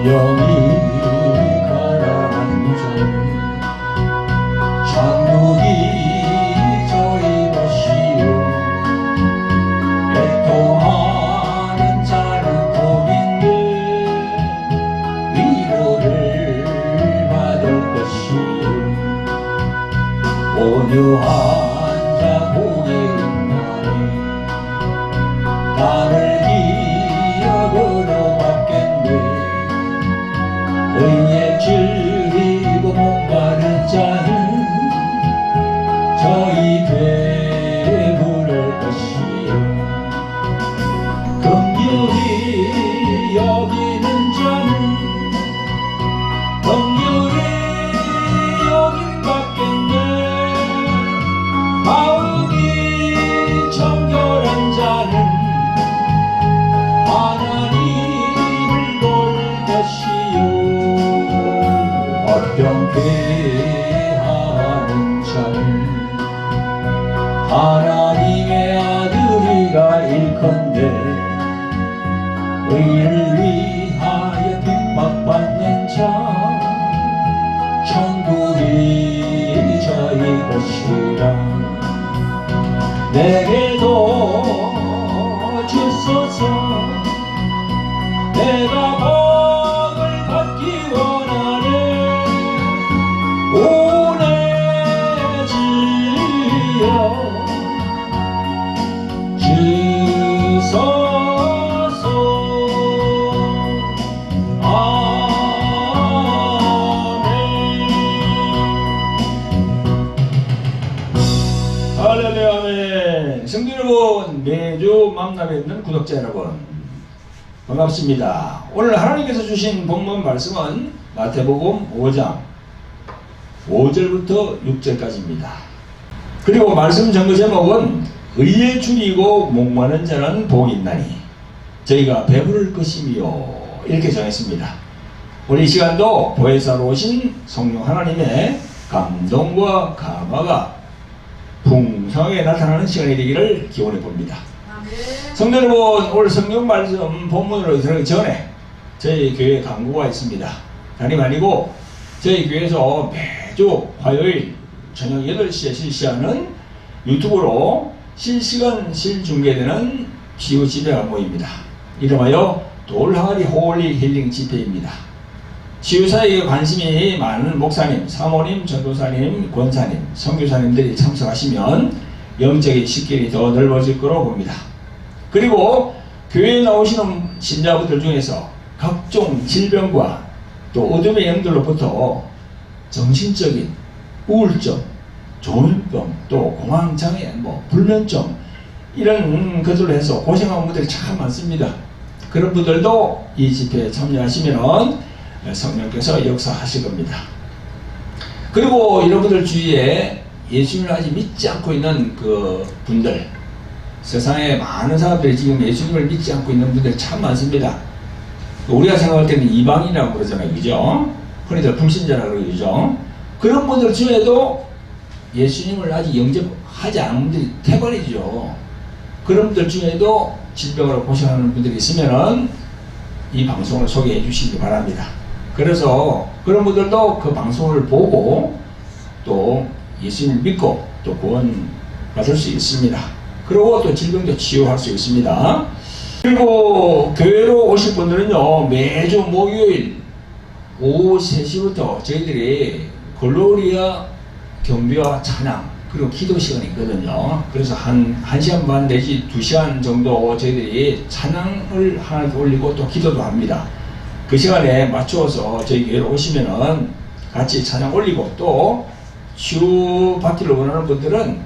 영이 가라앉은 천국이 저희 것이요 애통하는 자는 고민들 위로를 받을 것이요 온유한 자 복이 있나니 나를 기업으로 받겠네 의에 즐기고 목마른 자는 저희 배부를 것이요 긍휼히 여기는 자는 긍휼히 여길 받겠네 마음이 정결한 자는 하나님을 볼 것이요 어떻게 하는 자는 하나님의 아들이라 일컨대 의를 위하여 핍박받는 자 천국이 저희 것이라 내게도 주소서 내가 복을 받기 원하네 오내 주여 주소서 아멘. 할렐루야 아멘. 성도 여러분, 매주 만나뵙는 있는 구독자 여러분 반갑습니다. 오늘 하나님께서 주신 본문 말씀은 마태복음 5장 5절부터 6절까지입니다. 그리고 말씀 전거 제목은 의에 줄이고 목마른 자는 복이 있나니 저희가 배부를 것이며 이렇게 정했습니다. 오늘 이 시간도 보혜사로 오신 성령 하나님의 감동과 감화가 풍성하게 나타나는 시간이 되기를 기원해 봅니다. 성도 여러분, 오늘 성경 말씀 본문으로 들어가기 전에 저희 교회 강구가 있습니다. 다름 아니고 저희 교회에서 매주 화요일 저녁 8시에 실시하는 유튜브로 실시간 실중계되는 치유 집회가 모입니다. 이름하여 돌항아리 홀리 힐링 집회입니다. 치유사에게 관심이 많은 목사님, 사모님, 전도사님, 권사님, 선교사님들이 참석하시면 영적인 식견이 더 넓어질 거로 봅니다. 그리고 교회에 나오시는 신자분들 중에서 각종 질병과 또 어둠의 영들로부터 정신적인 우울증, 조현병, 또 공황장애, 불면증 이런 것들로 해서 고생하는 분들이 참 많습니다. 그런 분들도 이 집회에 참여하시면 성령께서 역사하실 겁니다. 그리고 여러분들 주위에 예수님을 아직 믿지 않고 있는 그 분들, 세상에 많은 사람들이 지금 예수님을 믿지 않고 있는 분들이 참 많습니다. 우리가 생각할 때는 이방인이라고 그러잖아요, 그죠? 흔히들 불신자라고 그러죠. 그런 분들 중에도 예수님을 아직 영접하지 않은 분들이 태반이죠. 그런 분들 중에도 질병으로 고생하는 분들이 있으면은 이 방송을 소개해 주시기 바랍니다. 그래서 그런 분들도 그 방송을 보고 또 예수님을 믿고 또 구원 받을 수 있습니다. 그리고 또 질병도 치유할 수 있습니다. 그리고 교회로 오실 분들은요, 매주 목요일 오후 3시부터 저희들이 글로리아 경배와 찬양 그리고 기도 시간이 있거든요. 그래서 한 1시간 반 내지 2시간 정도 저희들이 찬양을 하나 올리고 또 기도도 합니다. 그 시간에 맞추어서 저희 교회로 오시면은 같이 찬양 올리고 또 치유 받기를 원하는 분들은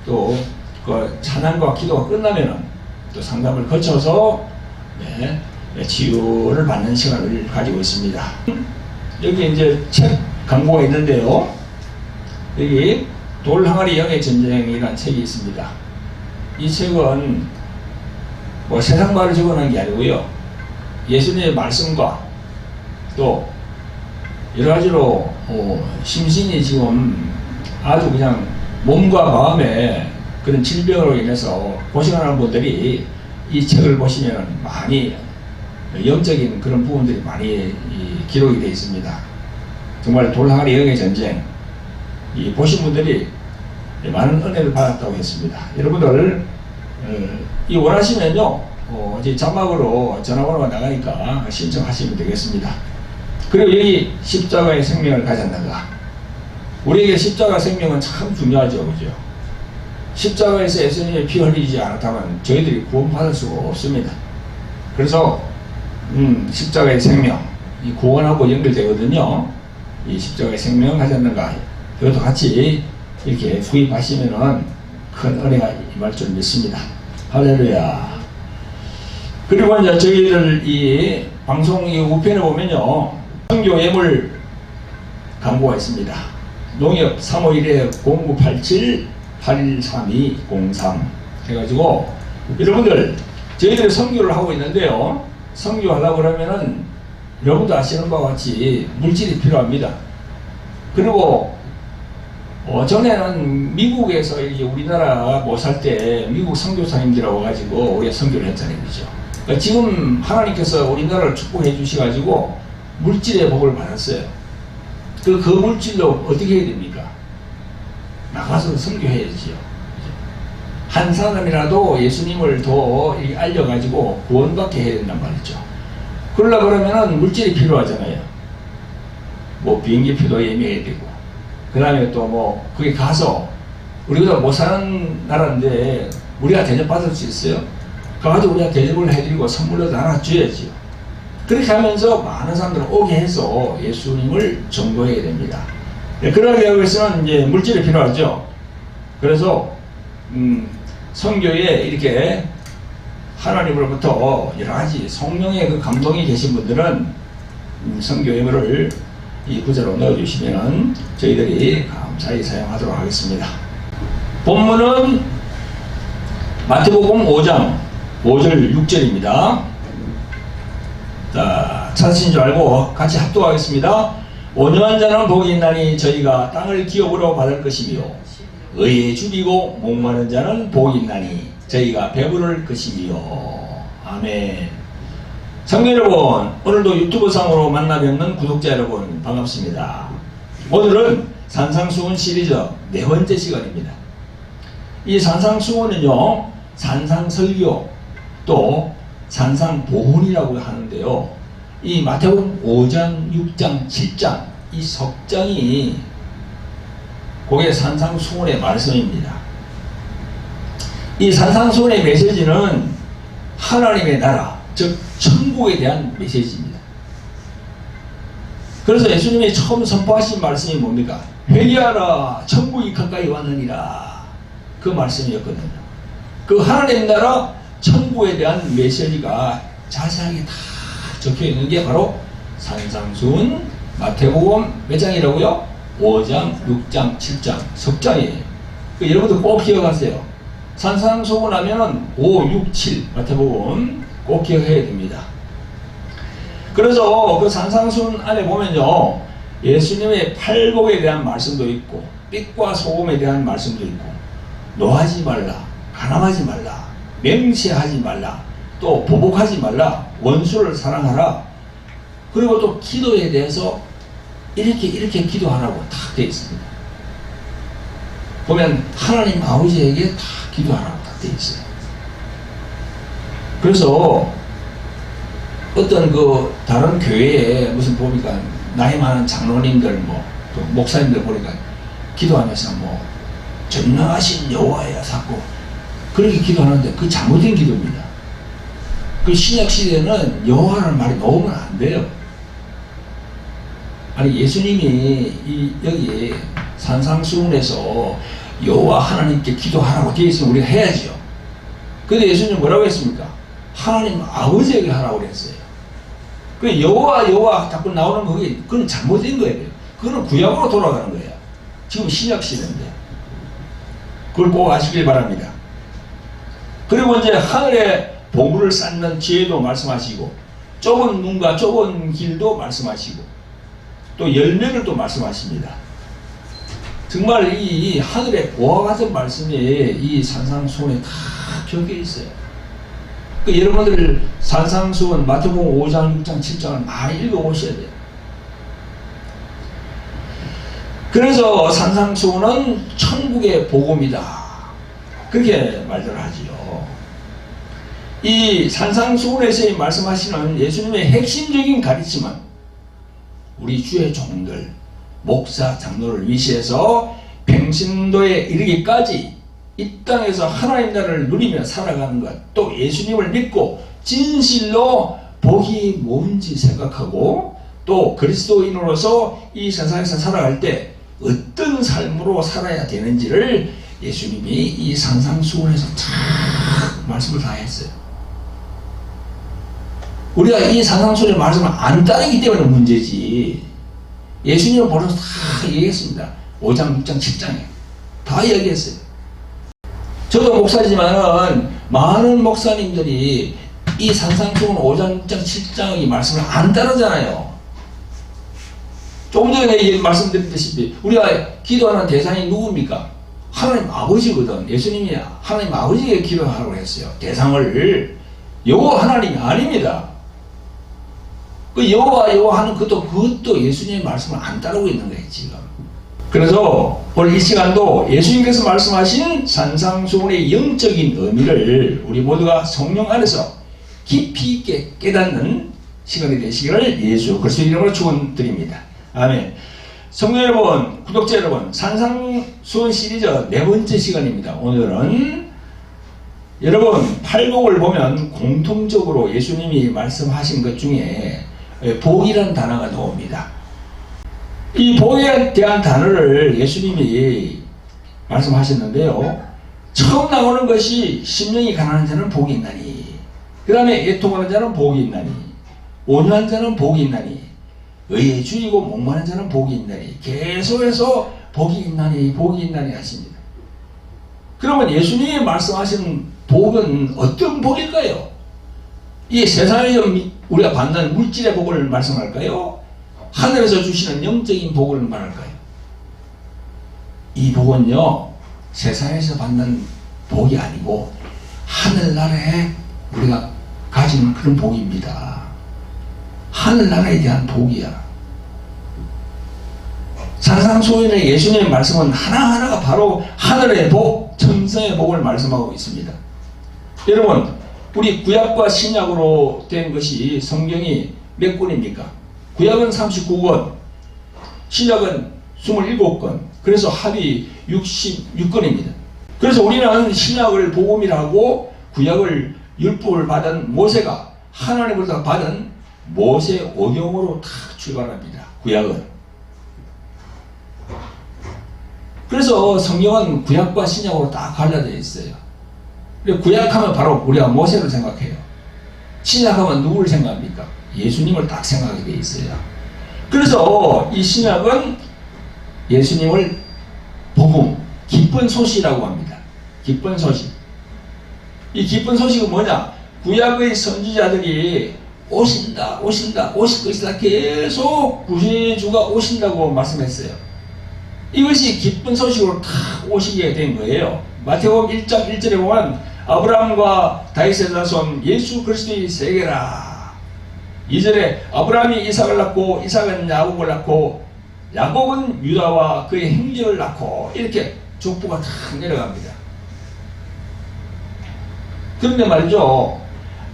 또 그 찬양과 기도가 끝나면은 또 상담을 거쳐서 치유를 받는 시간을 가지고 있습니다. 여기 이제 책 광고가 있는데요. 여기 돌항아리 영의 전쟁이라는 책이 있습니다. 이 책은 뭐 세상 말을 적어놓은 게 아니고요. 예수님의 말씀과 또 여러 가지로 심신이 지금 아주 그냥 몸과 마음에 그런 질병으로 인해서 고생하는 분들이 이 책을 보시면 많이 영적인 그런 부분들이 많이 기록이 되어 있습니다. 정말 돌항아리 영의 전쟁, 보신 분들이 많은 은혜를 받았다고 했습니다. 여러분들 이 원하시면요, 이제 자막으로 전화번호가 나가니까 신청하시면 되겠습니다. 그리고 여기 십자가의 생명을 가졌는가, 우리에게 십자가 생명은 참 중요하죠, 그죠? 십자가에서 예수님의 피 흘리지 않았다면 저희들이 구원받을 수가 없습니다. 그래서 십자가의 생명, 이 구원하고 연결되거든요. 이 십자가의 생명을 가졌는가, 이것도 같이 이렇게 구입하시면은 큰 은혜가 임할 줄 믿습니다. 할렐루야. 그리고 이제 저희들 이 방송 이 우편에 보면요, 선교 예물 광고가 있습니다. 농협 351에 0987-813203 해가지고, 여러분들 저희들이 선교를 하고 있는데요, 선교하려고 그러면은 여러분도 아시는 바와 같이 물질이 필요합니다. 그리고 전에는 미국에서 이제 우리나라 못 살 때 미국 선교사님들하고 와가지고 우리가 선교를 했잖아요, 그죠? 그러니까 지금 하나님께서 우리나라를 축복해 주셔가지고 물질의 복을 받았어요. 그 물질로 어떻게 해야 됩니까? 나가서 선교해야지요. 한 사람이라도 예수님을 더 알려가지고 구원받게 해야 된단 말이죠. 그러려고 그러면은 물질이 필요하잖아요. 뭐 비행기표도 예매해야 되고, 그 다음에 또 뭐 거기 가서 우리가 못 사는 나라인데 우리가 대접받을 수 있어요? 가가지고 우리가 대접을 해드리고 선물로 나눠줘야지요. 그렇게 하면서 많은 사람들을 오게 해서 예수님을 전도해야 됩니다. 그러기 위해서는 이제 물질이 필요하죠. 그래서 선교에 이렇게 하나님으로부터 여러 가지 성령의 그 감동이 계신 분들은 선교 예물을 이 구제로 넣어주시면 저희들이 감사히 사용하도록 하겠습니다. 본문은 마태복음 5장 5절 6절입니다. 자, 찾으신 줄 알고 같이 합독하겠습니다. 온유한 자는 복이 있나니 저희가 땅을 기업으로 받을 것이며, 의에 줄이고 목마른 자는 복이 있나니 저희가 배부를 것이며. 아멘. 성도 여러분, 오늘도 유튜브 상으로 만나 뵙는 구독자 여러분 반갑습니다. 오늘은 산상수훈 시리즈 4번째 시간입니다. 이 산상수훈은요, 산상설교 또 산상보훈이라고 하는데요, 이 마태복음 5장, 6장, 7장 이 석장이 그게 산상수훈의 말씀입니다. 이 산상수훈의 메시지는 하나님의 나라, 즉 천국에 대한 메시지입니다. 그래서 예수님이 처음 선포하신 말씀이 뭡니까? 회개하라, 천국이 가까이 왔느니라, 그 말씀이었거든요. 그 하나님 나라 천국에 대한 메시지가 자세하게 다 적혀 있는 게 바로 산상수훈 마태복음 몇 장이라고요? 5장, 6장, 7장 석장이에요. 여러분들 꼭 기억하세요. 산상수훈 하면은 5, 6, 7 마태복음 꼭 기억해야 됩니다. 그래서 그 산상수훈 안에 보면요, 예수님의 팔복에 대한 말씀도 있고, 빛과 소금에 대한 말씀도 있고, 노하지 말라, 가늠하지 말라, 맹세하지 말라, 또 보복하지 말라, 원수를 사랑하라, 그리고 또 기도에 대해서 이렇게 기도하라고 딱 되어 있습니다. 보면 하나님 아버지에게 다 기도하라고 딱 되어 있어요. 그래서 어떤 그 다른 교회에 무슨 보니까 나이 많은 장로님들 뭐 또 목사님들 보니까 기도하면서 뭐 전능하신 여호와야 자꾸 그렇게 기도하는데 그 잘못된 기도입니다. 그 신약 시대는 여호와라는 말이 넣으면 안 돼요. 아니 예수님이 여기 산상수훈에서 여호와 하나님께 기도하라고 되어 있으면 우리가 해야죠. 근데 예수님 뭐라고 했습니까? 하나님 아버지에게 하라고 그랬어요. 그 여호와 자꾸 나오는 거 그건 잘못된 거예요. 그거는 구약으로 돌아가는 거예요. 지금 신약 시대인데. 그걸 꼭 아시길 바랍니다. 그리고 이제 하늘에 보물을 쌓는 지혜도 말씀하시고, 좁은 눈과 좁은 길도 말씀하시고, 또 열매를 또 말씀하십니다. 정말 이 하늘의 보화 같은 말씀이 이 산상수훈에 다 적혀 있어요. 그 여러분들 산상수훈 마태복음 5장, 6장, 7장을 많이 읽어보셔야 돼요. 그래서 산상수훈은 천국의 복음이다. 그렇게 말들 하지요. 이 산상수훈에서 말씀하시는 예수님의 핵심적인 가르침은 우리 주의 종들, 목사, 장로를 위시해서 평신도에 이르기까지 이 땅에서 하나님 나라를 누리며 살아가는 것, 또 예수님을 믿고 진실로 복이 뭔지 생각하고 또 그리스도인으로서 이 세상에서 살아갈 때 어떤 삶으로 살아야 되는지를 예수님이 이 산상수훈에서 쫙 말씀을 다 했어요. 우리가 이 산상수훈의 말씀을 안 따르기 때문에 문제지. 예수님은 벌써 다 얘기했습니다. 5장, 6장, 7장에 다 이야기했어요. 저도 목사지만은 많은 목사님들이 이 산상수훈 5장, 6장, 7장의 말씀을 안 따르잖아요. 조금 전에 말씀드렸다시피 우리가 기도하는 대상이 누굽니까? 하나님 아버지거든. 예수님이 하나님 아버지에게 기도하라고 했어요. 대상을 여호와 하나님이 아닙니다. 그 여호와 하는 그것도 예수님의 말씀을 안 따르고 있는 거예요 지금. 그래서 오늘 이 시간도 예수님께서 말씀하신 산상수훈의 영적인 의미를 우리 모두가 성령 안에서 깊이 있게 깨닫는 시간이 되시기를 예수 그리스도 이름으로 축원드립니다. 아멘. 성도 여러분, 구독자 여러분, 산상수훈 시리즈 4번째 시간입니다. 오늘은 여러분 팔복을 보면 공통적으로 예수님이 말씀하신 것 중에 복이라는 단어가 나옵니다. 이 복에 대한 단어를 예수님이 말씀하셨는데요. 처음 나오는 것이 심령이 가난한 자는 복이 있나니, 그 다음에 애통하는 자는 복이 있나니, 온유한 자는 복이 있나니, 의에 주이고 목마른 자는 복이 있나니, 계속해서 복이 있나니 하십니다. 그러면 예수님이 말씀하신 복은 어떤 복일까요? 이 세상에서 우리가 받는 물질의 복을 말씀할까요? 하늘에서 주시는 영적인 복을 말할까요? 이 복은요, 세상에서 받는 복이 아니고 하늘나라에 우리가 가지는 그런 복입니다. 하늘나라에 대한 복이야. 산상수훈의 예수님의 말씀은 하나하나가 바로 하늘의 복, 천상의 복을 말씀하고 있습니다. 여러분, 우리 구약과 신약으로 된 것이 성경이 몇 권입니까? 구약은 39권, 신약은 27권, 그래서 합이 66권입니다. 그래서 우리는 신약을 복음이라고 구약을 율법을 받은 모세가 하나님으로부터 받은 모세 오경으로 다 출발합니다. 구약은. 그래서 성경은 구약과 신약으로 딱 갈라져 있어요. 구약하면 바로 우리가 모세를 생각해요. 신약하면 누구를 생각합니까? 예수님을 딱 생각하게 돼 있어요. 그래서 이 신약은 예수님을 복음, 기쁜 소식이라고 합니다. 기쁜 소식. 이 기쁜 소식은 뭐냐? 구약의 선지자들이 오신다, 오실 것이다 계속 구세주가 오신다고 말씀했어요. 이것이 기쁜 소식으로 다 오시게 된 거예요. 마태복음 1장 1절에 보면 아브라함과 다윗의 자손 예수 그리스도의 세계라. 2절에 아브라함이 이삭을 낳고 이삭은 야곱을 낳고 야곱은 유다와 그의 형제를 낳고 이렇게 족보가 다 내려갑니다. 그런데 말이죠,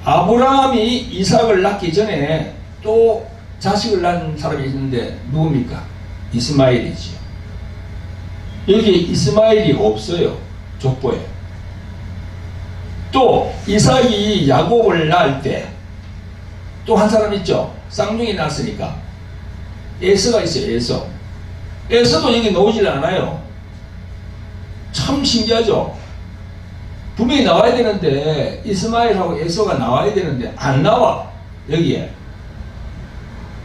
아브라함이 이삭을 낳기 전에 또 자식을 낳은 사람이 있는데 누굽니까? 이스마엘이지요. 여기 이스마엘이 없어요. 족보에. 또 이삭이 야곱을 낳을 때 또 한 사람 있죠. 쌍둥이 낳았으니까 에서가 있어요. 에서도 여기 나오질 않아요. 참 신기하죠. 분명히 나와야 되는데 이스마엘하고 에서가 나와야 되는데 안 나와. 여기에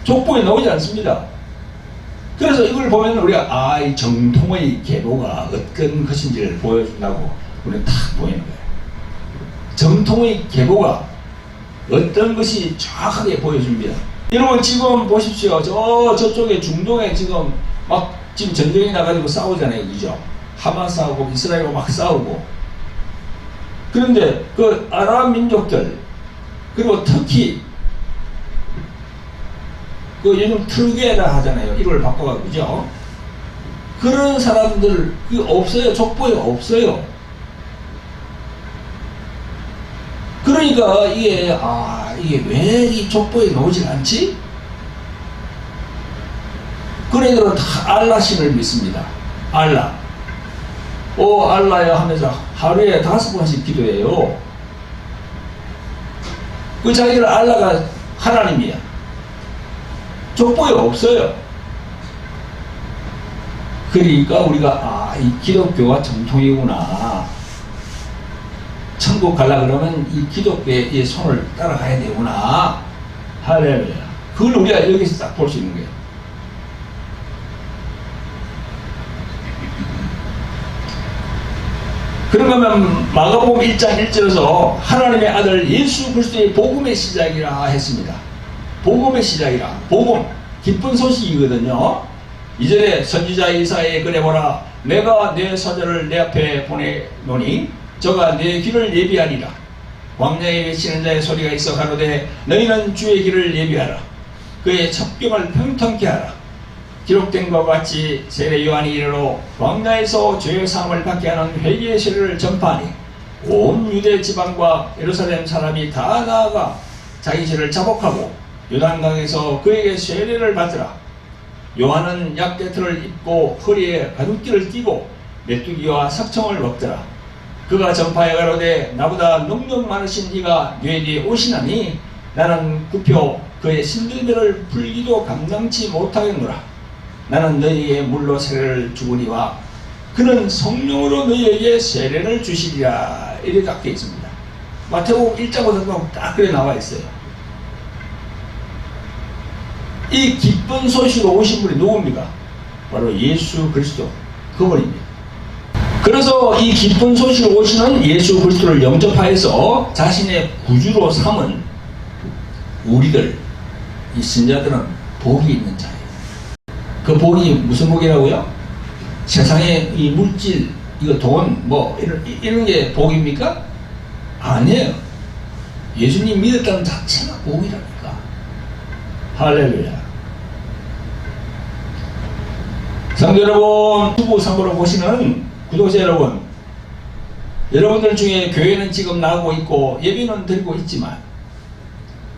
족보에 나오지 않습니다. 그래서 이걸 보면 우리가 이 정통의 계보가 어떤 것인지를 보여준다고 우리는 딱 보이는 거예요. 정통의 계보가 어떤 것이 정확하게 보여줍니다. 여러분 지금 보십시오. 저쪽에 중동에 지금 지금 전쟁이 나가지고 싸우잖아요. 그죠? 하마스하고 이스라엘하고 막 싸우고. 그런데 그 아랍 민족들, 그리고 특히 그 요즘 트루게라 하잖아요. 이걸 바꿔가지고, 그죠? 그런 사람들 없어요. 족보에 없어요. 그러니까 이게 왜 이 족보에 나오질 않지? 그런 애들은 다 알라신을 믿습니다. 알라. 알라야 하면서 하루에 5번씩 기도해요. 그 자기들 알라가 하나님이야. 족보에 없어요. 그러니까 우리가 이 기독교가 정통이구나. 천국 가려 그러면 이 기독교의 손을 따라가야 되구나. 할렐루야. 그걸 우리가 여기서 딱 볼 수 있는 거예요. 그러면 마가복음 1장 1절에서 하나님의 아들 예수 그리스도의 복음의 시작이라 했습니다. 복음의 시작이라. 복음, 기쁜 소식이거든요. 이전에 선지자 이사야에 그래보라, 내가 내 사자를 내 앞에 보내노니 저가 내 길을 예비하리라. 광야에 외치는 자의 소리가 있어 가로되 너희는 주의 길을 예비하라. 그의 첩경을 평탄케 하라. 기록된 것과 같이 세례 요한이 이르러 광야에서 죄의 사함을 받게 하는 회개의 세례를 전파하니 온 유대 지방과 예루살렘 사람이 다 나아가 자기 죄를 자복하고 요단강에서 그에게 세례를 받으라. 요한은 약대틀을 입고 허리에 가죽띠를 띠고 메뚜기와 석청을 먹더라. 그가 전파해 가로되 나보다 능력 많으신 이가 뇌 뒤에 오시나니 나는 굽혀 그의 신들들을 풀기도 감당치 못하겠노라. 나는 너희에게 물로 세례를 주거니와 그는 성령으로 너희에게 세례를 주시리라. 이렇게 딱 되어 있습니다. 마태복음 1장부터 딱 그래 나와 있어요. 이 기쁜 소식으로 오신 분이 누굽니까? 바로 예수 그리스도 그분입니다. 그래서 이 기쁜 소식으로 오시는 예수 그리스도를 영접하여서 자신의 구주로 삼은 우리들, 이 신자들은 복이 있는 자예요. 그 복이 무슨 복이라고요? 세상의 이 물질, 이거 돈, 이런 게 복입니까? 아니에요. 예수님 믿었다는 자체가 복이라니까. 할렐루야. 성도 여러분, 후보 선거로 보시는 구독자 여러분, 여러분들 중에 교회는 지금 나오고 있고 예배는 드리고 있지만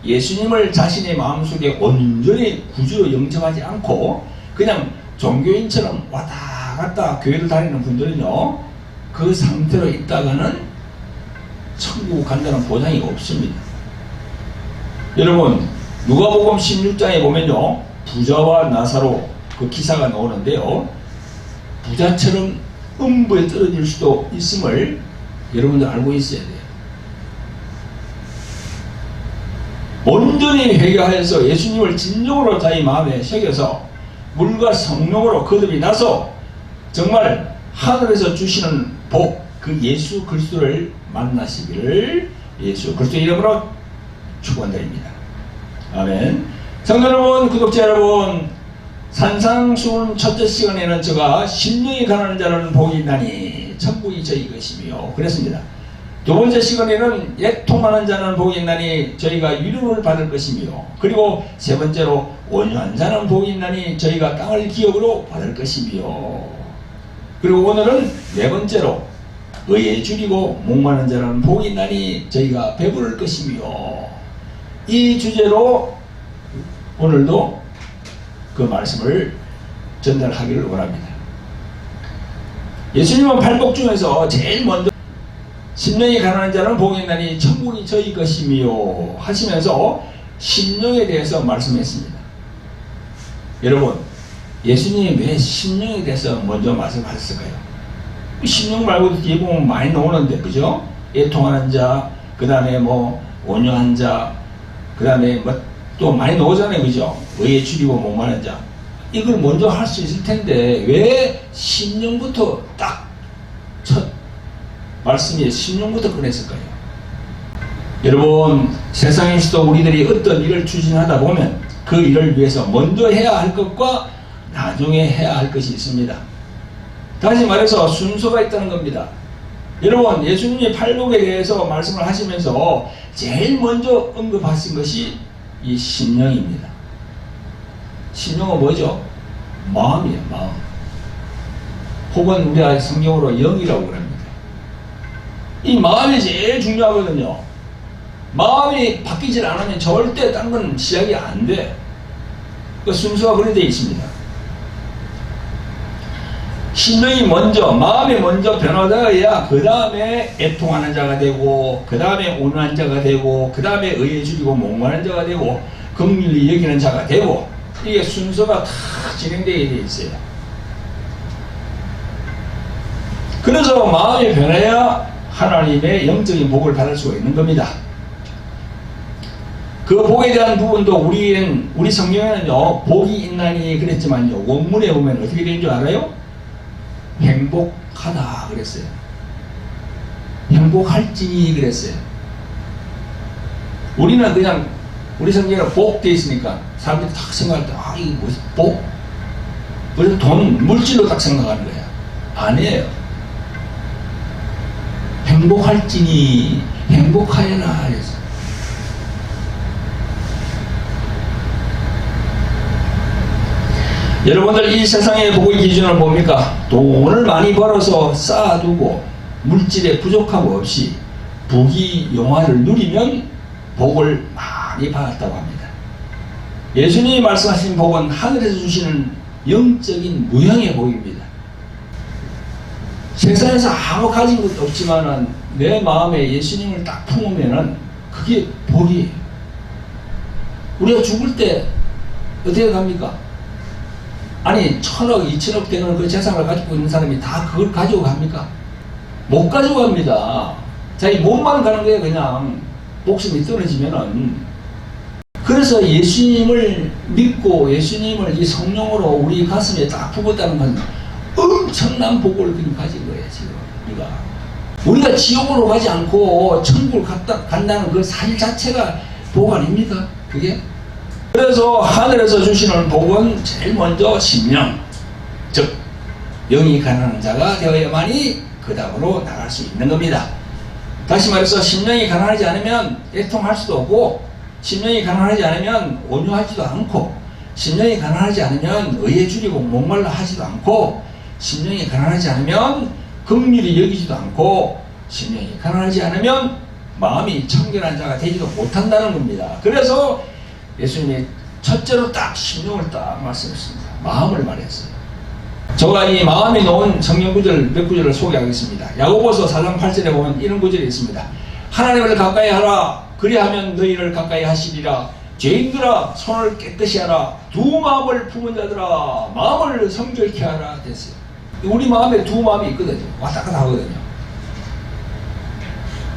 예수님을 자신의 마음속에 온전히 구주로 영접하지 않고 그냥 종교인처럼 왔다 갔다 교회를 다니는 분들은요, 그 상태로 있다가는 천국 간다는 보장이 없습니다. 여러분, 누가복음 16장에 보면요, 부자와 나사로 그 기사가 나오는데요, 부자처럼 음부에 떨어질 수도 있음을 여러분들 알고 있어야 돼요. 온전히 회개하여서 예수님을 진정으로 자기 마음에 새겨서 물과 성령으로 거듭이 나서 정말 하늘에서 주시는 복, 그 예수 그리스도를 만나시기를 예수 그리스도 이름으로 축원드립니다. 아멘. 성도 여러분, 구독자 여러분, 산상수훈 첫째 시간에는 제가 심령이 가난한 자는 복이 있나니 천국이 저희 것이며 그랬습니다. 두 번째 시간에는 애통하는 자는 복이 있나니 저희가 위로를 받을 것이며, 그리고 세 번째로 온유한 자는 복이 있나니 저희가 땅을 기업으로 받을 것이며, 그리고 오늘은 네 번째로 의에 줄이고 목마른 자는 복이 있나니 저희가 배부를 것이며, 이 주제로 오늘도 그 말씀을 전달하기를 원합니다. 예수님은 팔복 중에서 제일 먼저 심령이 가난한 자는 복이 있나니 천국이 저희 것이며 하시면서 심령에 대해서 말씀했습니다. 여러분, 예수님이 왜 심령에 대해서 먼저 말씀하셨을까요? 심령 말고도 뒤에 보면 많이 나오는데, 그죠? 애통하는 자, 그 다음에 온유한 자, 그 다음에 또 많이 나오잖아요, 그죠? 의에 줄이고 목마른 자. 이걸 먼저 할 수 있을 텐데 왜 심령부터 딱 첫 말씀이 심령부터 꺼냈을까요? 여러분, 세상에서도 우리들이 어떤 일을 추진하다 보면 그 일을 위해서 먼저 해야 할 것과 나중에 해야 할 것이 있습니다. 다시 말해서 순서가 있다는 겁니다. 여러분, 예수님이 팔복에 대해서 말씀을 하시면서 제일 먼저 언급하신 것이 이 심령입니다. 심령은 뭐죠? 마음이에요, 마음. 혹은 우리가 성경으로 영이라고 그럽니다. 이 마음이 제일 중요하거든요. 마음이 바뀌질 않으면 절대 딴 건 시작이 안 돼. 그 순서가 그렇게 되어 있습니다. 심령이 먼저, 마음이 먼저 변화되어야 그 다음에 애통하는 자가 되고, 그 다음에 온유한 자가 되고, 그 다음에 의에 줄이고 목마른 자가 되고, 긍휼히 여기는 자가 되고, 이게 순서가 다 진행되게 되어 있어요. 그래서 마음이 변해야 하나님의 영적인 복을 받을 수가 있는 겁니다. 그 복에 대한 부분도 우리 성경에는요, 복이 있나니 그랬지만요, 원문에 보면 어떻게 되는 줄 알아요? 행복하다 그랬어요. 행복할지니 그랬어요. 우리는 그냥 우리 성경에 복 되어 있으니까 사람들이 딱 생각할 때, 아, 이거 뭐지? 복? 그래서 돈, 물질로 딱 생각하는 거야. 아니에요. 행복할지니 행복하여라 그랬어요. 여러분들 이 세상의 복의 기준을 뭡니까? 돈을 많이 벌어서 쌓아두고 물질에 부족함 없이 부귀영화를 누리면 복을 많이 받았다고 합니다. 예수님이 말씀하신 복은 하늘에서 주시는 영적인 무형의 복입니다. 세상에서 아무 가진 것도 없지만은 내 마음에 예수님을 딱 품으면은 그게 복이에요. 우리가 죽을 때 어떻게 갑니까? 아니 1000억, 2000억 되는 그 재산을 가지고 있는 사람이 다 그걸 가지고 갑니까? 못 가지고 갑니다. 자기 몸만 가는 거예요. 그냥 목숨이 떨어지면은. 그래서 예수님을 믿고 예수님을 이 성령으로 우리 가슴에 딱 품었다는 건 엄청난 복을 그냥 가진 거예요. 지금 우리가 지옥으로 가지 않고 천국을 간다는 그 사실 자체가 복 아닙니까? 그게? 그래서 하늘에서 주시는 복은 제일 먼저 심령, 즉 영이 가난한 자가 되어야만이 그 다음으로 나갈 수 있는 겁니다. 다시 말해서 심령이 가난하지 않으면 애통할 수도 없고, 심령이 가난하지 않으면 온유하지도 않고, 심령이 가난하지 않으면 의에 줄이고 목말라 하지도 않고, 심령이 가난하지 않으면 긍휼히 여기지도 않고, 심령이 가난하지 않으면 마음이 청결한 자가 되지도 못한다는 겁니다. 그래서 예수님이 첫째로 딱 심령을 딱 말씀했습니다. 마음을 말했어요. 제가 이 마음이 놓은 성경 구절 몇 구절을 소개하겠습니다. 야고보서 4장 8절에 보면 이런 구절이 있습니다. 하나님을 가까이 하라. 그리하면 너희를 가까이 하시리라. 죄인들아 손을 깨끗이 하라. 두 마음을 품은 자들아 마음을 성결케 하라 됐어요. 우리 마음에 두 마음이 있거든요. 왔다 갔다 하거든요.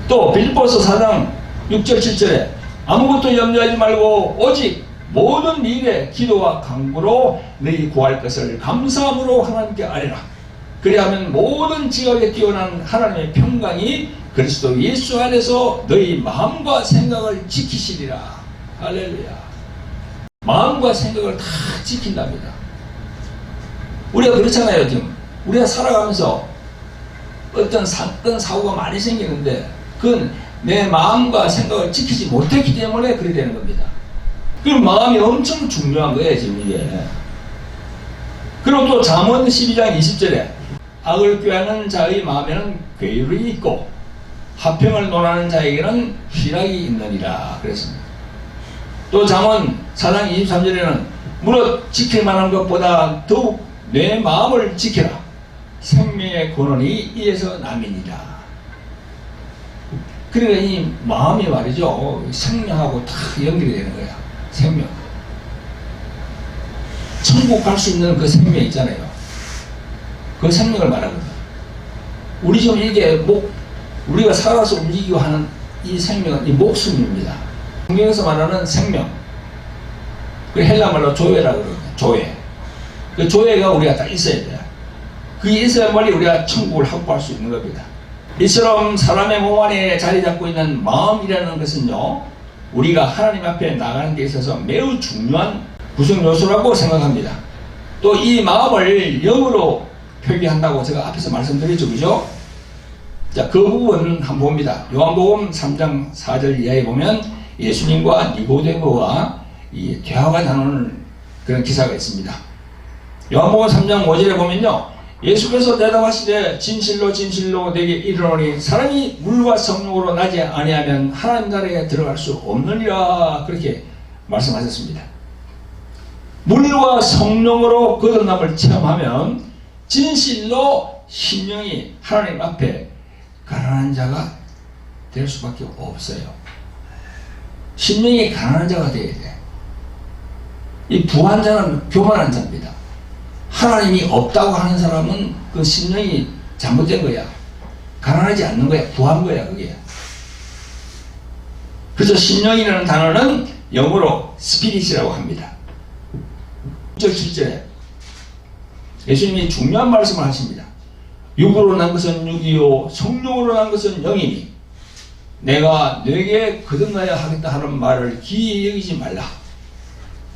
또 빌립보서 4장 6절 7절에 아무것도 염려하지 말고 오직 모든 일에 기도와 간구로 너희 구할 것을 감사함으로 하나님께 아뢰라. 그리하면 모든 지각에 뛰어난 하나님의 평강이 그리스도 예수 안에서 너희 마음과 생각을 지키시리라. 할렐루야. 마음과 생각을 다 지킨답니다. 우리가 그렇잖아요. 지금 우리가 살아가면서 어떤 사건 사고가 많이 생기는데 그건 내 마음과 생각을 지키지 못했기 때문에 그렇게 되는 겁니다. 그럼 마음이 엄청 중요한 거예요, 지금 이게. 그리고 또 잠언 12장 20절에 악을 꾀하는 자의 마음에는 괴율이 있고 화평을 논하는 자에게는 희락이 있느니라 그랬습니다. 또 잠언 4장 23절에는 무릇 지킬 만한 것보다 더욱 내 마음을 지키라. 생명의 근원이 이에서 남이니라. 그러니까 이 마음이 말이죠. 생명하고 다 연결이 되는 거야. 생명. 천국 갈 수 있는 그 생명 있잖아요. 그 생명을 말하거든. 우리 지금 이게 우리가 살아서 움직이고 하는 이 생명은 이 목숨입니다. 성경에서 말하는 생명. 그 헬라 말로 조회라고 그러거든요. 조회. 그 조회가 우리가 딱 있어야 돼요. 그게 있어야만이 우리가 천국을 확보할 수 있는 겁니다. 이처럼 사람의 몸 안에 자리 잡고 있는 마음이라는 것은요, 우리가 하나님 앞에 나가는 데 있어서 매우 중요한 구성 요소라고 생각합니다. 또 이 마음을 영으로 표기한다고 제가 앞에서 말씀드렸죠, 그죠? 자, 그 부분 한번 봅니다. 요한복음 3장 4절 이하에 보면 예수님과 니고데모가 이 대화가 나누는 그런 기사가 있습니다. 요한복음 3장 5절에 보면요, 예수께서 대답하시되 진실로 진실로 내게 이르노니 사람이 물과 성령으로 나지 아니하면 하나님 나라에 들어갈 수 없느니라, 그렇게 말씀하셨습니다. 물과 성령으로 거듭남을 체험하면 진실로 심령이 하나님 앞에 가난한 자가 될 수밖에 없어요. 심령이 가난한 자가 되어야 돼. 이 부한 자는 교만한 자입니다. 하나님이 없다고 하는 사람은 그 심령이 잘못된 거야. 가난하지 않는 거야. 부한 거야, 그게. 그래서 심령이라는 단어는 영어로 스피릿이라고 합니다. 6절 7절에 예수님이 중요한 말씀을 하십니다. 육으로 난 것은 육이요 성령으로 난 것은 영이니 내가 너에게 거듭나야 하겠다 하는 말을 기이히 여기지 말라.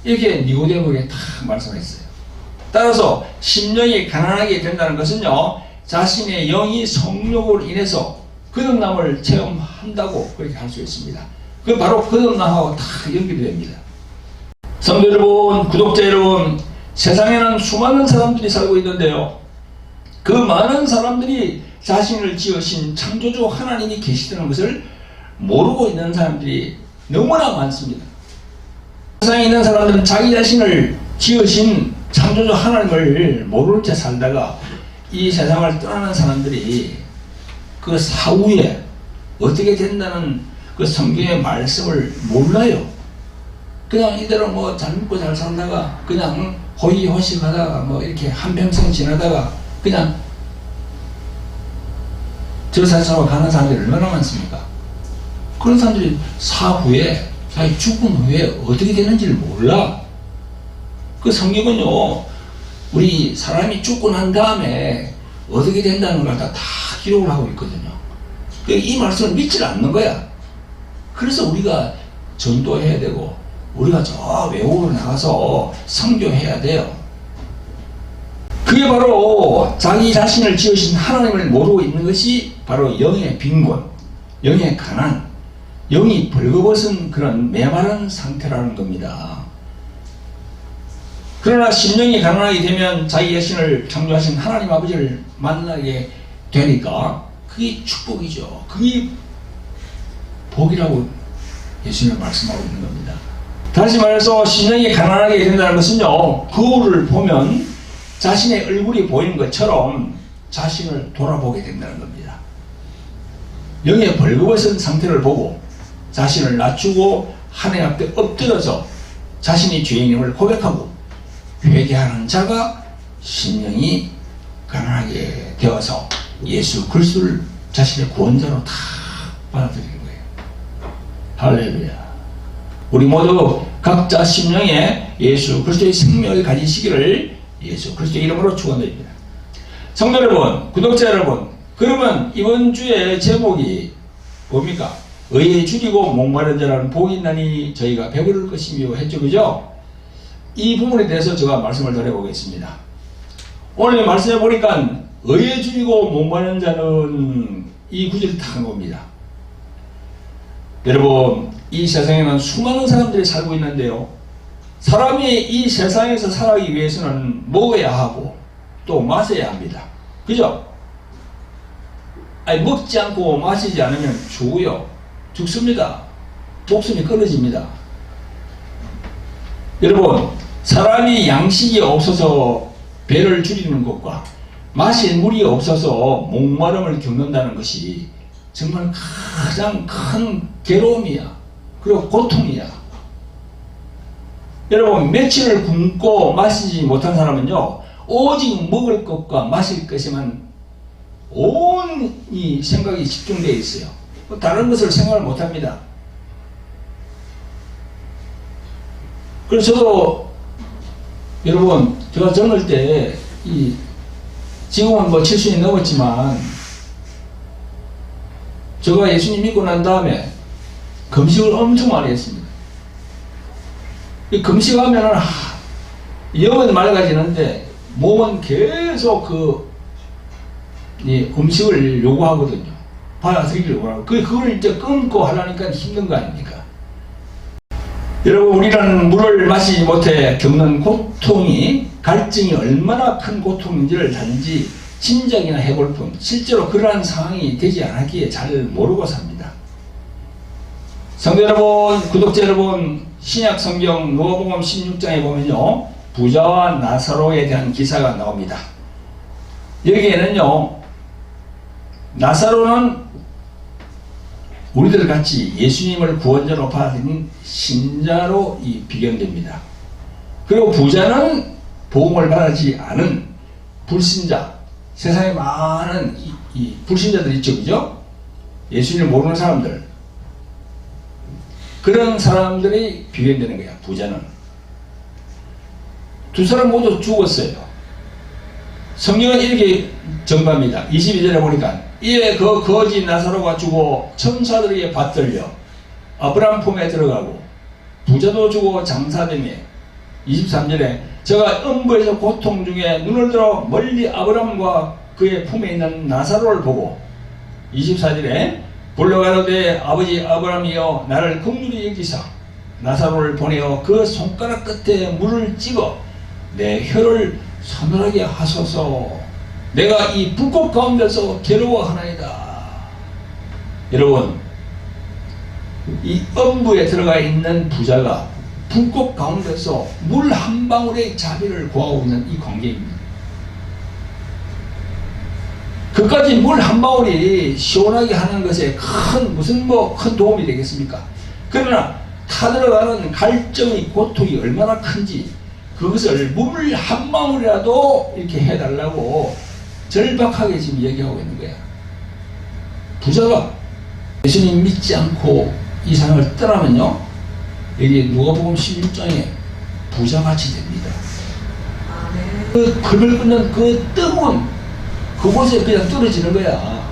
이렇게 니고데모에게 다 말씀했어요. 따라서 심령이 가난하게 된다는 것은요, 자신의 영이 성령으로 인해서 거듭남을 체험한다고 그렇게 할 수 있습니다. 그 바로 거듭남하고 다 연결이 됩니다. 성도 여러분, 구독자 여러분, 세상에는 수많은 사람들이 살고 있는데요, 그 많은 사람들이 자신을 지으신 창조주 하나님이 계시다는 것을 모르고 있는 사람들이 너무나 많습니다. 세상에 있는 사람들은 자기 자신을 지으신 창조주 하나님을 모르는 채 살다가 이 세상을 떠나는 사람들이 그 사후에 어떻게 된다는 그 성경의 말씀을 몰라요. 그냥 이대로 뭐 잘 먹고 잘 살다가 그냥 호의호식하다가 뭐 이렇게 한평생 지나다가 그냥 저 세상으로 가는 사람들이 얼마나 많습니까? 그런 사람들이 사후에, 자기 죽은 후에 어떻게 되는지를 몰라. 그 성경은요, 우리 사람이 죽고 난 다음에 어떻게 된다는 걸 다 기록을 하고 있거든요. 이 말씀을 믿지 않는 거야. 그래서 우리가 전도해야 되고, 우리가 저 외국으로 나가서 선교해야 돼요. 그게 바로 자기 자신을 지으신 하나님을 모르고 있는 것이 바로 영의 빈곤, 영의 가난, 영이 벌거벗은 그런 메마른 상태라는 겁니다. 그러나 심령이 가난하게 되면 자기 자신을 창조하신 하나님 아버지를 만나게 되니까 그게 축복이죠. 그게 복이라고 예수님은 말씀하고 있는 겁니다. 다시 말해서 심령이 가난하게 된다는 것은요, 거울을 보면 자신의 얼굴이 보이는 것처럼 자신을 돌아보게 된다는 겁니다. 영의 벌거벗은 상태를 보고 자신을 낮추고 하나님 앞에 엎드려서 자신이 죄인임을 고백하고 회개하는 자가 심령이 가난하게 되어서 예수 그리스도를 자신의 구원자로 다 받아들이는 거예요. 할렐루야. 우리 모두 각자 심령에 예수 그리스도의 생명을 가지시기를 예수 그리스도의 이름으로 축원드립니다. 성도 여러분, 구독자 여러분, 그러면 이번 주의 제목이 뭡니까? 의에 줄이고 목마른 자라는 복이 있나니 저희가 배부를 것이며 했죠, 그죠? 이 부분에 대해서 제가 말씀을 드려보겠습니다. 오늘 말씀해 보니까 의에 줄이고 목마른 자는 이 구절이 딱 한 겁니다. 여러분, 이 세상에는 수많은 사람들이 살고 있는데요, 사람이 이 세상에서 살아가기 위해서는 먹어야 하고 또 마셔야 합니다. 그죠? 아니, 먹지 않고 마시지 않으면 죽습니다. 목숨이 끊어집니다. 여러분, 사람이 양식이 없어서 배를 줄이는 것과 마실 물이 없어서 목마름을 겪는다는 것이 정말 가장 큰 괴로움이야. 그리고 고통이야. 여러분, 며칠을 굶고 마시지 못한 사람은요, 오직 먹을 것과 마실 것에만 온 이 생각이 집중되어 있어요. 다른 것을 생각을 못합니다. 그래서 저도 여러분, 제가 젊을 때 지금은 뭐 70이 넘었지만 제가 예수님 믿고 난 다음에 금식을 엄청 많이 했습니다. 이 금식하면은 영은 맑아지는데 몸은 계속 이 음식을 요구하거든요. 받아들이기를 원하고 그걸 이제 끊고 하려니까 힘든 거 아닙니까? 여러분, 우리는 물을 마시지 못해 겪는 고통이, 갈증이 얼마나 큰 고통인지를 단지 짐작이나 해볼 뿐 실제로 그러한 상황이 되지 않았기에 잘 모르고 삽니다. 성도 여러분, 구독자 여러분, 신약 성경 누가복음 16장에 보면요, 부자와 나사로에 대한 기사가 나옵니다. 여기에는요, 나사로는 우리들 같이 예수님을 구원자로 받아들인 신자로 비견됩니다. 그리고 부자는 복음을 받지 않은 불신자, 세상에 많은 이 불신자들 있죠, 그죠? 예수님을 모르는 사람들, 그런 사람들이 비견되는 거야. 부자는 두 사람 모두 죽었어요. 성경은 이렇게 정답니다. 22절에 보니까 이에 그 거지 나사로가 죽어 천사들에게 받들려 아브라함 품에 들어가고 부자도 죽어 장사되며 23절에 저가 음부에서 고통 중에 눈을 들어 멀리 아브라함과 그의 품에 있는 나사로를 보고 24절에 불러가로되 아버지 아브라함이여 나를 긍휼히 여기사 나사로를 보내어 그 손가락 끝에 물을 찍어 내 혀를 서늘하게 하소서. 내가 이 불꽃 가운데서 괴로워하나이다. 여러분, 이 음부에 들어가 있는 부자가 불꽃 가운데서 물 한 방울의 자비를 구하고 있는 이 관계입니다. 그까지 물 한 방울이 시원하게 하는 것에 무슨 큰 도움이 되겠습니까? 그러나 타들어가는 갈증의 고통이 얼마나 큰지 그것을 물 한 방울이라도 이렇게 해달라고 절박하게 지금 얘기하고 있는 거야. 부자가 예수님 믿지 않고 이 세상을 떠나면요, 여기 누가복음 16장에 부자같이 됩니다. 그 긁을 끓는 그 뜸은 그곳에 그냥 떨어지는 거야.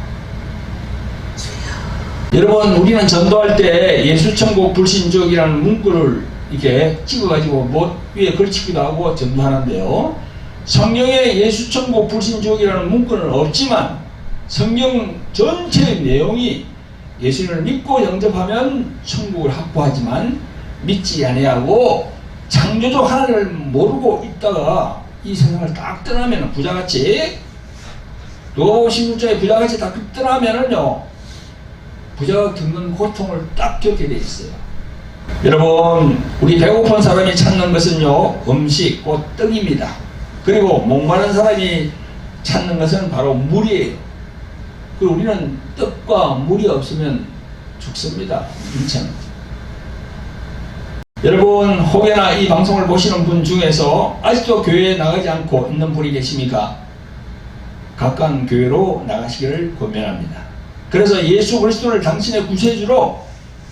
여러분, 우리는 전도할 때 예수천국 불신족이라는 문구를 이렇게 찍어가지고 못 위에 걸치기도 하고 전도하는데요, 성경에 예수천국 불신족이라는 문구는 없지만 성경 전체의 내용이 예수님을 믿고 영접하면 천국을 확보하지만 믿지 아니하고 창조주 하나님을 모르고 있다가 이 세상을 딱 떠나면 부자같이, 누가복음 16장에 부자같이 딱 떠나면은요, 부자가 겪는 고통을 딱 겪게 돼 있어요. 여러분, 우리 배고픈 사람이 찾는 것은요, 음식, 곧 떡입니다. 그리고 목마른 사람이 찾는 것은 바로 물이에요. 그리고 우리는 떡과 물이 없으면 죽습니다. 인체는. 여러분, 혹여나 이 방송을 보시는 분 중에서 아직도 교회에 나가지 않고 있는 분이 계십니까? 가까운 교회로 나가시기를 권면합니다. 그래서 예수 그리스도를 당신의 구세주로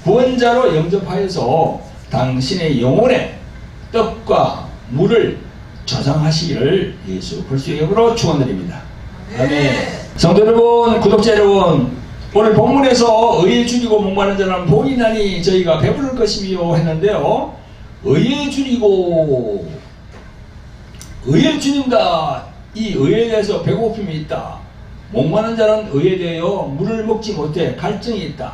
구원자로 영접하여서 당신의 영혼에 떡과 물을 저장하시기를 예수 그리스도의 이름으로 축원드립니다. 아멘. 성도 여러분, 구독자 여러분, 오늘 본문에서 의에 줄이고 목마른 자는 복이 나니 저희가 배부를 것이며 했는데요, 의에 줄이고, 의에 줄인다. 이 의에 대해서 배고픔이 있다. 목마른 자는 의에 대하여 물을 먹지 못해 갈증이 있다.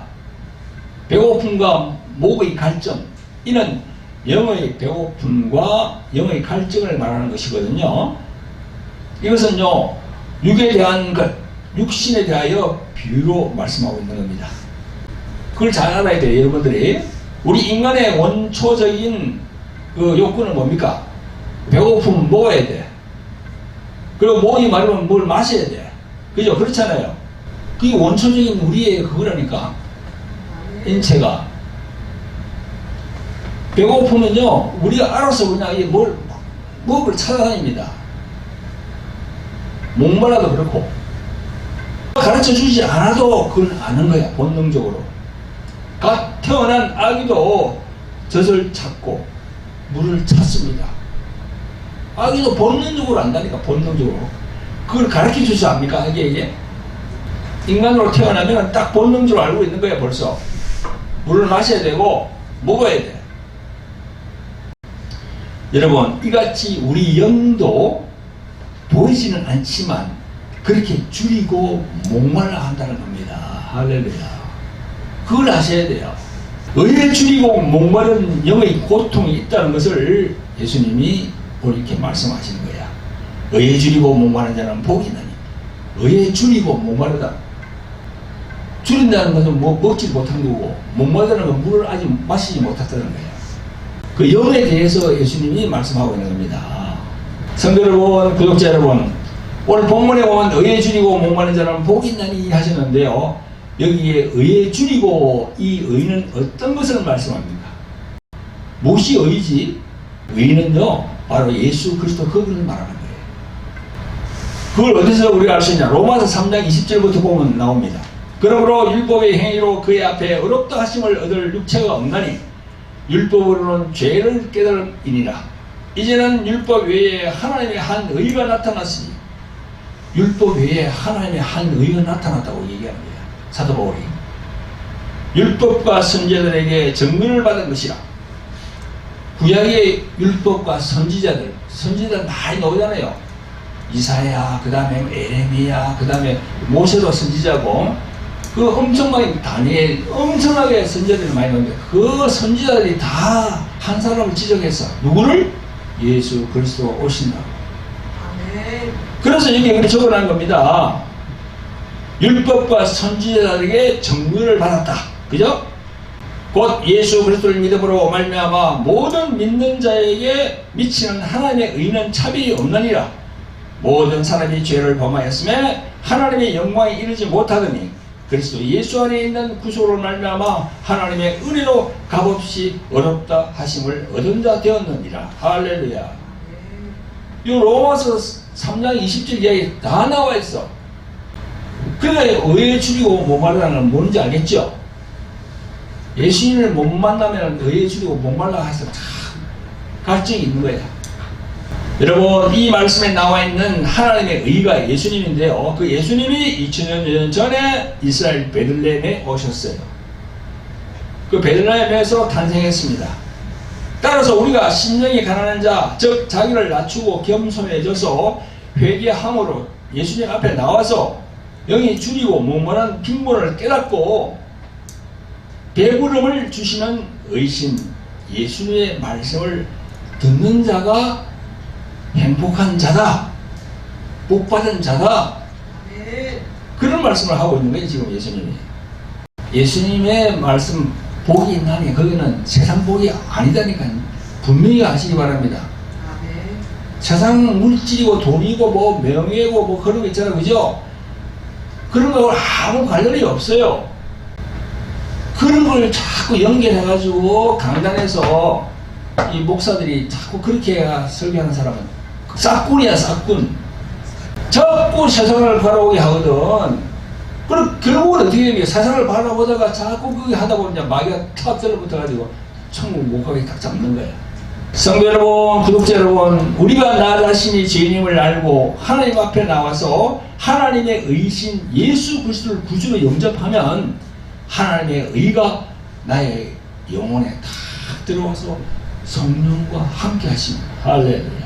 배고픔과 목의 갈증, 이는 영의 배고픔과 영의 갈증을 말하는 것이거든요. 이것은요, 육에 대한 것, 육신에 대하여 비유로 말씀하고 있는 겁니다. 그걸 잘 알아야 돼요, 여러분들이. 우리 인간의 원초적인 그 욕구는 뭡니까? 배고픔 먹어야 돼. 그리고 목이 마르면 뭘 마셔야 돼. 그죠? 그렇잖아요. 그게 원초적인 우리의 그거라니까. 인체가. 배고픔은요, 우리가 알아서 그냥 먹을 찾아다닙니다. 목말라도 그렇고. 가르쳐 주지 않아도 그걸 아는 거야, 본능적으로. 갓 태어난 아기도 젖을 찾고 물을 찾습니다. 아기도 본능적으로 안다니까, 본능적으로. 그걸 가르쳐 주지 않습니까, 아기에게? 인간으로 태어나면 딱 본능적으로 알고 있는 거야, 벌써. 물을 마셔야 되고, 먹어야 돼. 여러분, 이같이 우리 영도 보이지는 않지만 그렇게 줄이고 목말라 한다는 겁니다. 할렐루야. 그걸 아셔야 돼요. 의에 줄이고 목마른 영의 고통이 있다는 것을 예수님이 오늘 이렇게 말씀하시는 거야. 의에 줄이고 목마른 자는 복이 있나니. 의에 줄이고 목마르다. 줄인다는 것은 뭐 먹지 못한 거고, 목마르다는 건 물을 아직 마시지 못했다는 거야. 그 영에 대해서 예수님이 말씀하고 있는 겁니다. 성도 여러분, 구독자 여러분, 오늘 본문에 보면 의에 줄이고 목마른 자는 복이 있나니 하셨는데요. 여기에 의에 줄이고, 이 의는 어떤 것을 말씀합니까? 무엇이 의지? 의는요, 바로 예수 그리스도 그분을 말하는 거예요. 그걸 어디서 우리가 알 수 있냐? 로마서 3장 20절부터 보면 나옵니다. 그러므로 율법의 행위로 그의 앞에 의롭다 하심을 얻을 육체가 없나니 율법으로는 죄를 깨달음이니라. 이제는 율법 외에 하나님의 한 의가 나타났으니, 율법 외에 하나님의 한 의가 나타났다고 얘기합니다. 사도 바울이. 율법과 선지자들에게 증거를 받은 것이라. 구약의 율법과 선지자들 많이 나오잖아요. 이사야, 그 다음에 에레미야, 그 다음에 모세도 선지자고, 그 엄청나게 다니엘, 엄청나게 선지자들이 많이 나오는데, 그 선지자들이 다 한 사람을 지적했어. 누구를? 예수 그리스도가 오신다고. 그래서 여기 적어놓은 겁니다. 율법과 선지자들에게 증거를 받았다. 그죠? 곧 예수 그리스도를 믿음으로 말미암아 모든 믿는 자에게 미치는 하나님의 의는 차별이 없느니라. 모든 사람이 죄를 범하였음에 하나님의 영광에 이르지 못하더니 그리스도 예수 안에 있는 구속으로 말미암아 하나님의 은혜로 값없이 어렵다 하심을 얻은 자 되었느니라. 할렐루야. 이 로마서 3장 20절 이야기 다 나와 있어. 그러니까 의에 줄이고 목마르다는 건 뭔지 알겠죠? 예수님을 못 만나면 의에 줄이고 목말라 해서 참 갈증이 있는 거야. 여러분, 이 말씀에 나와 있는 하나님의 의가 예수님인데요. 그 예수님이 2000년 전에 이스라엘 베들레헴에 오셨어요. 그 베들레헴에서 탄생했습니다. 따라서 우리가 심령이 가난한 자, 즉 자기를 낮추고 겸손해져서 회개함으로 예수님 앞에 나와서 영이 줄이고 목마른 빈곤을 깨닫고 배부름을 주시는 의신 예수님의 말씀을 듣는 자가 행복한 자다, 복받은 자다, 그런 말씀을 하고 있는 거예요. 지금 예수님이. 예수님의 말씀 복이 있나니 거기는 세상 복이 아니다니까 분명히 아시기 바랍니다. 세상 물질이고 돈이고 뭐 명예고 뭐 그런 거 있잖아요. 그죠? 그런 거하고 아무 관련이 없어요. 그런 걸 자꾸 연결해가지고 강단에서 이 목사들이 자꾸 그렇게 설교하는 사람은 싹군이야, 싹군. 자꾸 세상을 바라보게 하거든. 그럼 결국은 어떻게 되는 게 세상을 바라보다가 자꾸 그게 하다 보면 마귀가 탁 들어붙어가지고 천국 못 가게 딱 잡는 거야. 성도 여러분, 구독자 여러분, 우리가 나 자신이 죄인임을 알고 하나님 앞에 나와서 하나님의 의신 예수 그리스도를 구주로 영접하면 하나님의 의가 나의 영혼에 탁 들어와서 성령과 함께 하십니다. 할렐루야.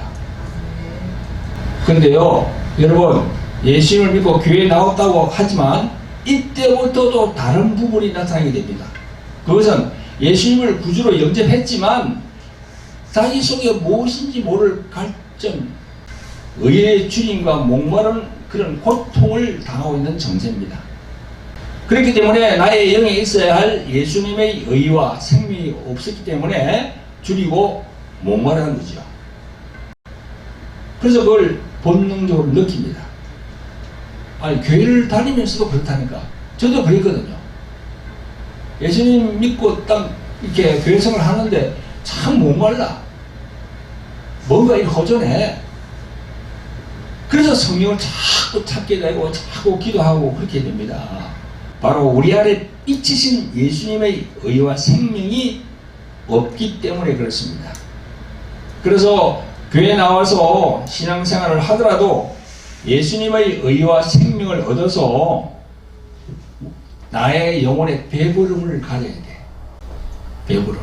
그런데요, 여러분, 예수님을 믿고 교회에 나왔다고 하지만 이때부터도 다른 부분이 나타나게 됩니다. 그것은 예수님을 구주로 영접했지만 자기 속에 무엇인지 모를 갈증, 의의 줄임과 목마른 그런 고통을 당하고 있는 정세입니다. 그렇기 때문에 나의 영에 있어야 할 예수님의 의와 생명이 없었기 때문에 줄이고 목마르는 거죠. 그래서 그걸 본능적으로 느낍니다. 아니, 교회를 다니면서도 그렇다니까. 저도 그랬거든요. 예수님 믿고 딱 이렇게 교회 생활을 하는데 참 목말라. 뭔가 이렇게 허전해. 그래서 성령을 자꾸 찾게 되고 자꾸 기도하고 그렇게 됩니다. 바로 우리 안에 있으신 예수님의 의와 생명이 없기 때문에 그렇습니다. 그래서 교회에 나와서 신앙생활을 하더라도 예수님의 의와 생명을 얻어서 나의 영혼의 배부름을 가져야 돼. 배부름.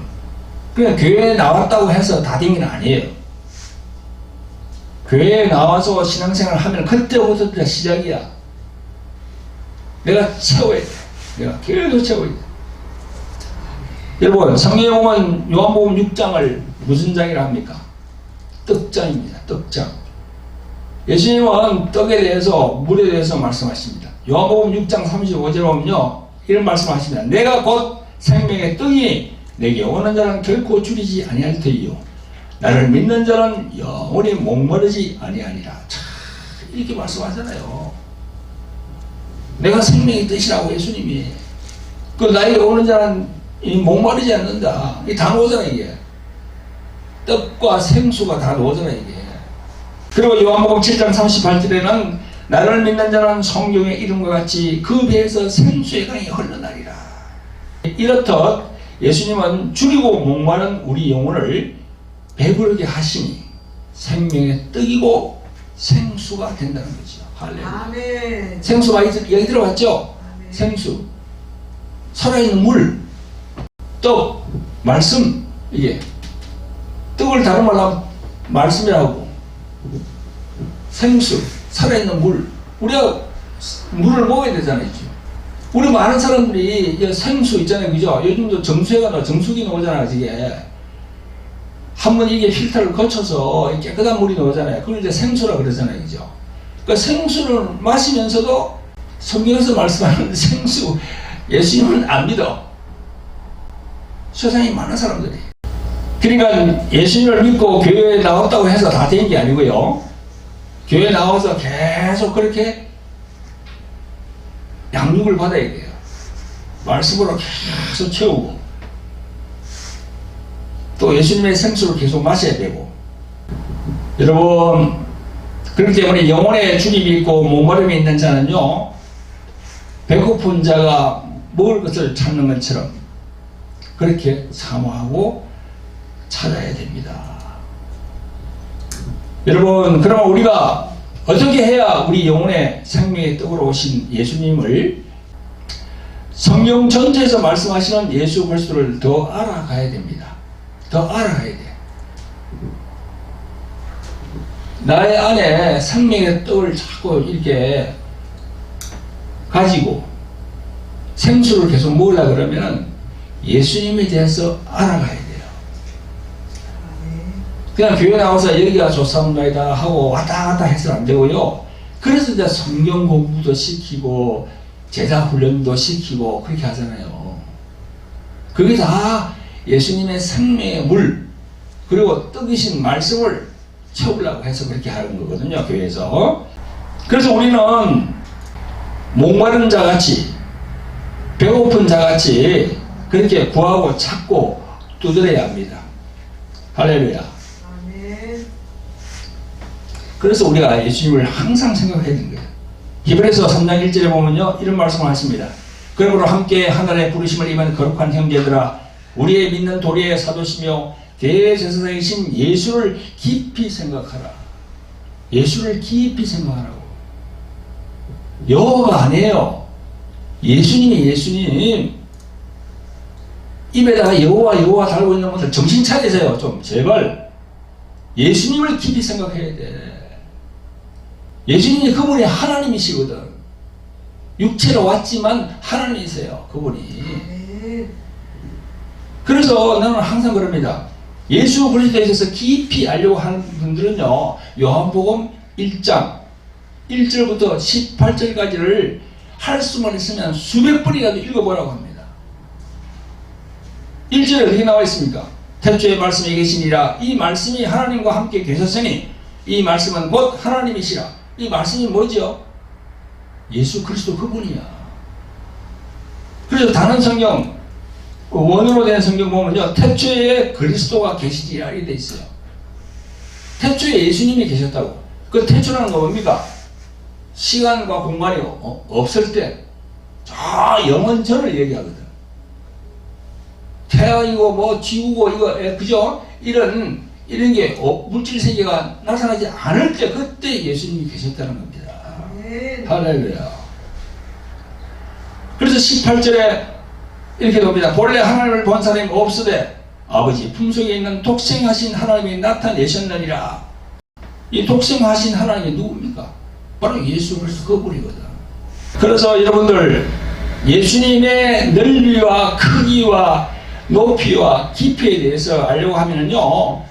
그냥 교회에 나왔다고 해서 다딩이는 아니에요. 교회에 나와서 신앙생활을 하면 그때부터 시작이야. 내가 채워야 돼. 내가 계속 채우고 있다. 여러분, 성경에 보면 요한복음 6장을 무슨 장이라 합니까? 떡장입니다. 떡장. 예수님은 떡에 대해서 물에 대해서 말씀하십니다. 요한복음 6장 35절에 보면요, 이런 말씀하십니다. 내가 곧 생명의 떡이 내게 오는 자는 결코 줄이지 아니할 터이요 나를 믿는 자는 영원히 목마르지 아니하니라. 참, 이렇게 말씀하잖아요. 내가 생명의 뜻이라고 예수님이. 그 나에게 오는 자는 목마르지 않는다. 이게 다 나오잖아, 이게. 떡과 생수가 다 나오잖아, 이게. 그리고 요한복음 7장 38절에는 나를 믿는 자는 성경의 이름과 같이 그 배에서 생수의 강이 흘러나리라. 이렇듯 예수님은 죽이고 목마른 우리 영혼을 배부르게 하시니 생명의 떡이고 생수가 된다는 거죠. 할렐루야. 아멘. 생수 많이 여기 들어봤죠? 아멘. 생수, 살아있는 물, 떡, 말씀. 이게 떡을 다른 말로 하면 말씀이라고, 생수, 살아있는 물. 우리가 물을 먹어야 되잖아요. 우리 많은 사람들이 생수 있잖아요, 그죠? 요즘도 정수기가 나오잖아요, 이게. 한번 이게 필터를 거쳐서 깨끗한 물이 나오잖아요. 그걸 이제 생수라 그러잖아요, 그죠? 그러니까 생수를 마시면서도 성경에서 말씀하는 생수, 예수님은 안 믿어. 세상에 많은 사람들이. 그러니까 예수님을 믿고 교회에 나왔다고 해서 다 된 게 아니고요. 교회에 나와서 계속 그렇게 양육을 받아야 돼요. 말씀으로 계속 채우고 또 예수님의 생수를 계속 마셔야 되고. 여러분, 그렇기 때문에 영혼의 주님이 있고 목마름이 있는 자는요, 배고픈 자가 먹을 것을 찾는 것처럼 그렇게 사모하고 찾아야 됩니다. 여러분, 그러면 우리가 어떻게 해야 우리 영혼의 생명의 떡으로 오신 예수님을, 성경 전체에서 말씀하시는 예수 그리스도를 더 알아가야 됩니다. 더 알아가야 돼. 나의 안에 생명의 떡을 자꾸 이렇게 가지고 생수를 계속 먹으려고 그러면 예수님에 대해서 알아가야 돼요. 그냥 교회 나와서 여기가 좋사옵나이다 하고 왔다 갔다 해서는 안 되고요. 그래서 이제 성경 공부도 시키고 제자 훈련도 시키고 그렇게 하잖아요. 그게 다 예수님의 생명의 물, 그리고 떡이신 말씀을 채우려고 해서 그렇게 하는 거거든요, 교회에서. 그래서 우리는 목마른 자같이, 배고픈 자같이 그렇게 구하고 찾고 두드려야 합니다. 할렐루야. 그래서 우리가 예수님을 항상 생각해야 되는 거예요. 히브리서 3장 1절에 보면요, 이런 말씀을 하십니다. 그러므로 함께 하늘의 부르심을 입은 거룩한 형제들아, 우리의 믿는 도리의 사도시며 대제사장이신 예수를 깊이 생각하라. 예수를 깊이 생각하라고. 여호와가 아니에요. 예수님이 예수님. 입에다가 여호와 달고 있는 분들 정신 차리세요. 좀 제발. 예수님을 깊이 생각해야 돼. 예수님이 그분이 하나님이시거든. 육체로 왔지만 하나님이세요, 그분이. 그래서 나는 항상 그럽니다. 예수 그리스도에 대해서 깊이 알려고 하는 분들은요, 요한복음 1장 1절부터 18절까지를 할 수만 있으면 수백 번이라도 읽어보라고 합니다. 1절에 어떻게 나와 있습니까? 태초에 말씀이 계시니라. 이 말씀이 하나님과 함께 계셨으니 이 말씀은 곧 하나님이시라. 이 말씀이 뭐죠? 예수 그리스도 그분이야. 그래서 다른 성경, 원어로 된 성경 보면요, 태초에 그리스도가 계시지라 이렇게 돼 있어요. 태초에 예수님이 계셨다고. 그 태초라는 건 뭡니까? 시간과 공간이 없을 때, 저 영원 전을 얘기하거든. 태양이고 뭐 지구고 이거 그죠? 이런 게 물질 세계가 나타나지 않을 때, 그때 예수님이 계셨다는 겁니다. 할렐루야. 그래서 18절에 이렇게 봅니다. 본래 하나님을 본 사람이 없으되 아버지 품속에 있는 독생하신 하나님이 나타내셨느니라. 이 독생하신 하나님이 누굽니까? 바로 예수 그리스도 그분이거든. 그래서 여러분들, 예수님의 넓이와 크기와 높이와 깊이에 대해서 알려고 하면요,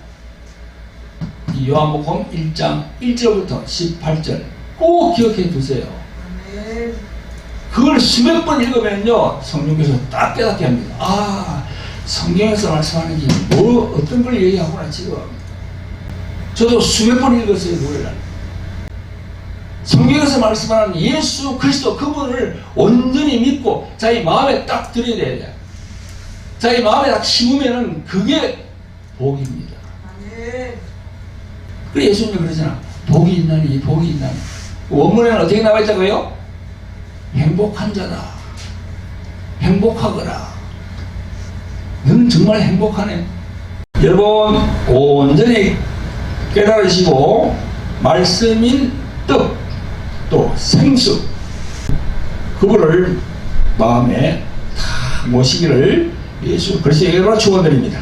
요한복음 1장 1절부터 18절 꼭 기억해 두세요. 그걸 수백 번 읽으면요, 성령께서 딱 깨닫게 합니다. 아, 성경에서 말씀하는 게 뭐 어떤 걸 얘기하구나. 지금 저도 수백 번 읽었어요. 그걸. 성경에서 말씀하는 예수 그리스도 그분을 온전히 믿고 자기 마음에 딱 들여야 돼요. 자기 마음에 딱 심으면은 그게 복입니다. 그래 예수님이 그러잖아. 복이 있나니 복이 있나니. 원문에는 어떻게 나와 있다고요? 행복한 자다. 행복하거라. 너는 정말 행복하네. 여러분 온전히 깨달으시고 말씀인 떡 또 생수 그거를 마음에 다 모시기를 예수 그리스도의 이름으로 축원드립니다.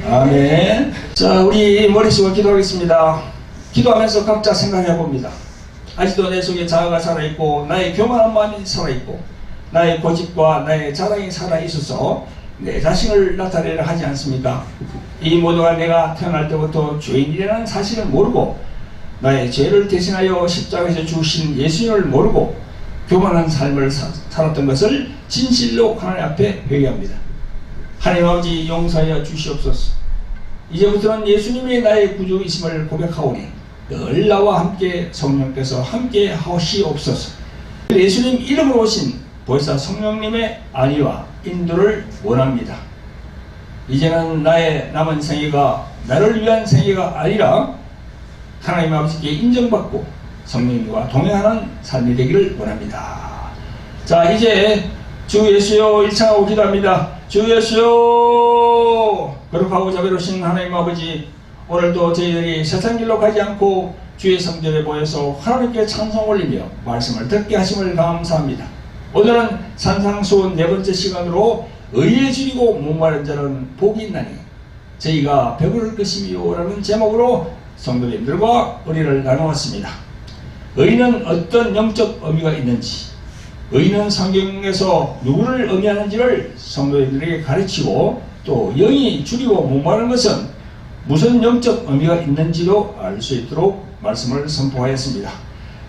아멘. 자, 우리 머릿속을 기도하겠습니다. 기도하면서 각자 생각해 봅니다. 아직도 내 속에 자아가 살아있고 나의 교만한 마음이 살아있고 나의 고집과 나의 자랑이 살아있어서 내 자신을 나타내려 하지 않습니까? 이 모두가 내가 태어날 때부터 죄인이라는 사실을 모르고 나의 죄를 대신하여 십자가에서 죽으신 예수님을 모르고 교만한 삶을 살았던 것을 진실로 하나님 앞에 회개합니다. 하나님 아버지 용서하여 주시옵소서. 이제부터는 예수님이 나의 구주이심을 고백하오니 늘 나와 함께 성령께서 함께 하시옵소서. 예수님 이름으로 오신 보혜사 성령님의 안위와 인도를 원합니다. 이제는 나의 남은 생애가 나를 위한 생애가 아니라 하나님 아버지께 인정받고 성령님과 동행하는 삶이 되기를 원합니다. 자, 이제 주 예수여 일창하고 기도합니다. 주 예수여, 거룩하고 자비로우신 하나님 아버지, 오늘도 저희들이 세상 길로 가지 않고 주의 성전에 모여서 하나님께 찬송 올리며 말씀을 듣게 하심을 감사합니다. 오늘은 산상수훈 네 번째 시간으로 의에 줄이고 목마른 자는 복이 있나니 저희가 배부를 것이미요 라는 제목으로 성도님들과 우리를 나누었습니다. 의는 어떤 영적 의미가 있는지, 의는 성경에서 누구를 의미하는지를 성도님들에게 가르치고 또 영이 줄이고 목마른 것은 무슨 영적 의미가 있는지도 알 수 있도록 말씀을 선포하였습니다.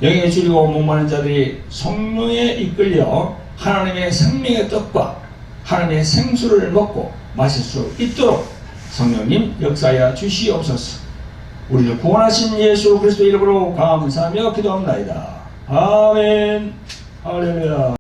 영에 줄이고 목마른 자들이 성령에 이끌려 하나님의 생명의 떡과 하나님의 생수를 먹고 마실 수 있도록 성령님 역사하여 주시옵소서. 우리를 구원하신 예수 그리스도 이름으로 감사하며 기도합니다. 아멘. 할렐루야.